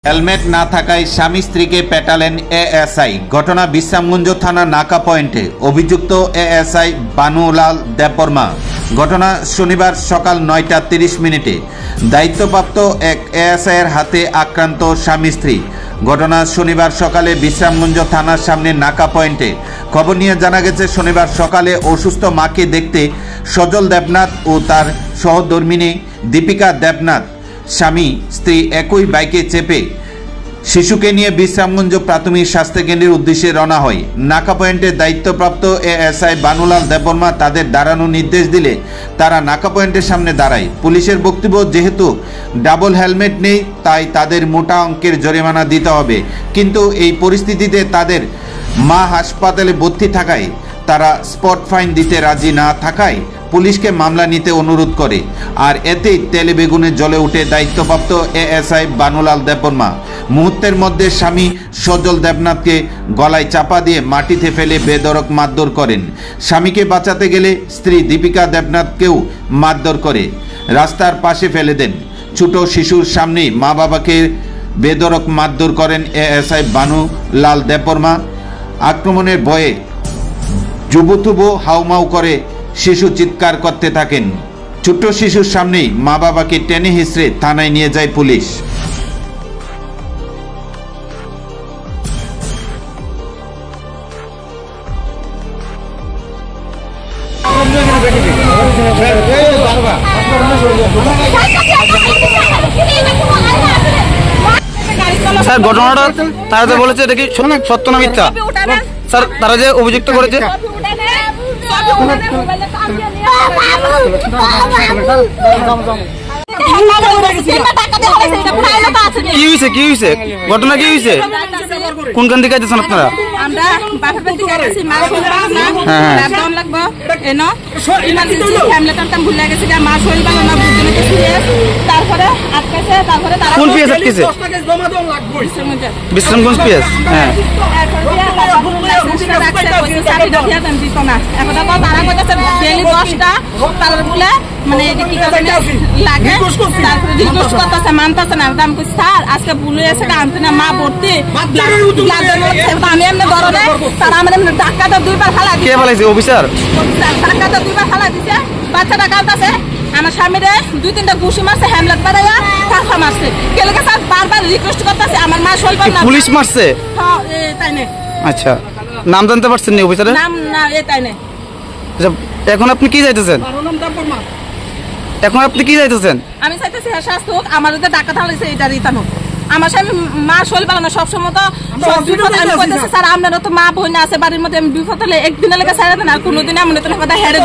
Helmet না থাকায় স্বামী স্ত্রীকে পেটালেন এএসআই। ঘটনা বিশ্রামগঞ্জ থানা নাকা পয়েন্টে। অভিযুক্ত এএসআই বানুলাল দেববর্মা। ঘটনা শনিবার সকাল 9টা 30 মিনিটে দায়িত্বপ্রাপ্ত এক এএসআইয়ের হাতে আক্রান্ত স্বামী স্ত্রী। ঘটনা শনিবার সকালে বিশ্রামগঞ্জ থানার সামনে নাকা পয়েন্টে। খবর নিয়ে জানা গেছে, শনিবার সকালে অসুস্থ মাকে দেখতে সজল দেবনাথ ও তার সহধর্মিণী দীপিকা দেবনাথ স্বামী স্ত্রী একই বাইকে চেপে শিশুকে নিয়ে বিশ্রামগঞ্জ প্রাথমিক স্বাস্থ্যকেন্দ্রের উদ্দেশ্যে রওনা হয়। নাকা পয়েন্টের দায়িত্বপ্রাপ্ত এএসআই বানুলাল দেববর্মা তাদের দাঁড়ানোর নির্দেশ দিলে তারা নাকা পয়েন্টের সামনে দাঁড়ায়। পুলিশের বক্তব্য, যেহেতু ডাবল হেলমেট নেই তাই তাদের মোটা অঙ্কের জরিমানা দিতে হবে, কিন্তু এই পরিস্থিতিতে তাদের মা হাসপাতালে ভর্তি থাকায় তারা স্পট ফাইন দিতে রাজি না থাকায় পুলিশকে মামলা নিতে অনুরোধ করে। আর এতেই তেলে বেগুনে জ্বলে উঠে দায়িত্বপ্রাপ্ত এএসআই বানুলাল দেববর্মা। মুহূর্তের মধ্যে স্বামী সজল দেবনাথকে গলায় চাপা দিয়ে মাটিতে ফেলে বেধড়ক মারধর করেন। স্বামীকে বাঁচাতে গেলে স্ত্রী দীপিকা দেবনাথকেও মারধর করে রাস্তার পাশে ফেলে দেন। ছোট শিশুর সামনেই মা বাবাকে বেধড়ক মারধর করেন এএসআই বানুলাল দেববর্মা। আক্রমণের ভয়ে জুবুথুবু হাউমাউ করে শিশু চিৎকার করতে থাকেন। ছোট্ট শিশুর সামনেই মা বাবাকে টেনে হিঁচড়ে থানায় নিয়ে যায় পুলিশ। স্যার, ঘটনাটা তারা যে বলেছে এটা কি সত্য না মিথ্যা? স্যার, তারা যে অভিযুক্ত করেছে কি হয়েছে? কি হয়েছে? ঘটনা কি হয়েছে? কোনখান থেকে আইতেছেন আপনারা? কোন পিএস আটকেছে? বিশ্রামগঞ্জ পিএস। হ্যাঁ, আজকে ভুল হয়েছে আনতে না মা ভর্তি আমি এমনি ধরনে তারা আমার এমনি ডাক্তারটা 2বার ফালা কে ফেলাইছে? অফিসার ডাক্তারটা 2বার ফালা দিছে। বাচ্চাটা কাঁদতেছে, আমার স্বামীরে 2-3টা ঘুষি মারছে, হ্যামলেট বাড়াইয়া কাঁথা মারছে। কেলেকে স্যার বারবার রিকোয়েস্ট করতেছে, আমার মা শৈল না। পুলিশ মারছে? হ্যাঁ, তাই না। আচ্ছা, নাম জানতে পারছেন না অফিসারের? নাম না, তাই না। এখন আপনি কি চাইতেছেন? এখন আপনি কি চাইতেছেন? আমি চাইতেছি শাস্তি হোক, আমার যে টাকা থাকলেছে এটা রিটার্ন হোক। আমার স্বামী মা শৈল পালানো সবসময় তো আমি কইতেছি, স্যার আপনারও তো মা বোন আছে বাড়ির মধ্যে, আমি বিপদ হলে একদিনের লেগে ছাড়া দেন, আর কোনোদিন এমন তো কথা হেরে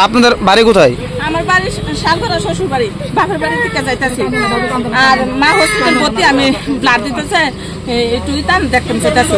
আপনাদের বাড়ি কোথায়? আমার বাড়ি শালগড়া, শ্বশুর বাড়ি, বাপের বাড়ি থেকে যাইতেছি। আর মা হসপিটাল ভর্তি, আমি ব্লাড দিতেছে একটু দেখতাম চাইতেছি।